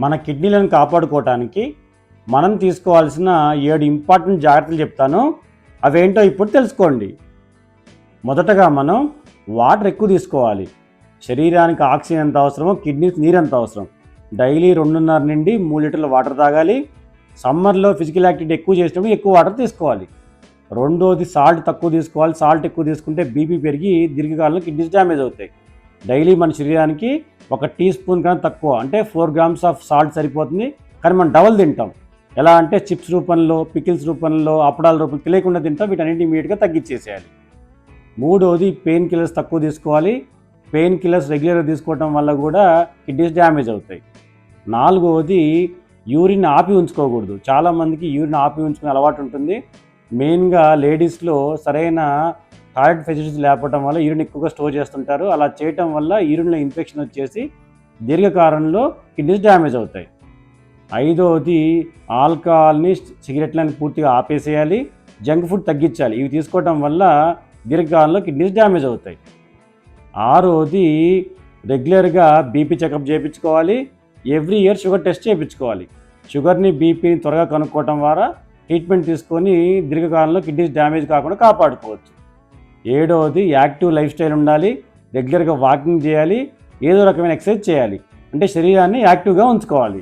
మన కిడ్నీలను కాపాడుకోవటానికి మనం తీసుకోవాల్సిన 7 ఇంపార్టెంట్ జాగ్రత్తలు చెప్తాను. అవేంటో ఇప్పుడు తెలుసుకోండి. మొదటగా మనం వాటర్ ఎక్కువ తీసుకోవాలి. శరీరానికి ఆక్సిజన్ ఎంత అవసరమో కిడ్నీకి నీరు ఎంత అవసరం. డైలీ 2.5 నుండి 3 లీటర్ల వాటర్ తాగాలి. సమ్మర్లో ఫిజికల్ యాక్టివిటీ ఎక్కువ చేసినప్పుడు ఎక్కువ వాటర్ తీసుకోవాలి. రెండోది సాల్ట్ తక్కువ తీసుకోవాలి. సాల్ట్ ఎక్కువ తీసుకుంటే బీపీ పెరిగి దీర్ఘకాలంలో కిడ్నీస్ డ్యామేజ్ అవుతాయి. డైలీ మన శరీరానికి 1 టీ స్పూన్ కన్నా తక్కువ అంటే 4 grams ఆఫ్ సాల్ట్ సరిపోతుంది. కానీ మనం డబల్ తింటాం. ఎలా అంటే చిప్స్ రూపంలో, పికిల్స్ రూపంలో, అప్పడాల రూపంలో తెలియకుండా తింటాం. వీటన్నింటినీ ఇమీడియట్గా తగ్గించేసేయాలి. మూడోది పెయిన్ కిల్లర్స్ తక్కువ తీసుకోవాలి. పెయిన్ కిల్లర్స్ రెగ్యులర్గా తీసుకోవడం వల్ల కూడా కిడ్నీస్ డ్యామేజ్ అవుతాయి. నాలుగోది యూరిన్ ఆపి ఉంచుకోకూడదు. చాలామందికి యూరిన్ ఆపి ఉంచుకునే అలవాటు ఉంటుంది. మెయిన్గా లేడీస్లో సరైన టాయిలెట్ ఫెసిలిటీస్ లేకపోవడం వల్ల యూరిన్ ఎక్కువగా స్టోర్ చేస్తుంటారు. అలా చేయటం వల్ల యూరిన్లో ఇన్ఫెక్షన్ వచ్చేసి దీర్ఘకాలంలో కిడ్నీస్ డ్యామేజ్ అవుతాయి. ఐదోది ఆల్కహాల్ని, సిగరెట్లని పూర్తిగా ఆపేసేయాలి. జంక్ ఫుడ్ తగ్గించాలి. ఇవి తీసుకోవటం వల్ల దీర్ఘకాలంలో కిడ్నీస్ డ్యామేజ్ అవుతాయి. ఆరోది రెగ్యులర్గా బీపీ చెకప్ చేయించుకోవాలి. ఎవ్రీ ఇయర్ షుగర్ టెస్ట్ చేయించుకోవాలి. షుగర్ని, బీపీని త్వరగా కనుక్కోవటం ద్వారా ట్రీట్మెంట్ తీసుకొని దీర్ఘకాలంలో కిడ్నీస్ డ్యామేజ్ కాకుండా కాపాడుకోవచ్చు. ఏడవది యాక్టివ్ లైఫ్ స్టైల్ ఉండాలి. రెగ్యులర్గా వాకింగ్ చేయాలి. ఏదో రకమైన ఎక్సర్సైజ్ చేయాలి. అంటే శరీరాన్ని యాక్టివ్గా ఉంచుకోవాలి.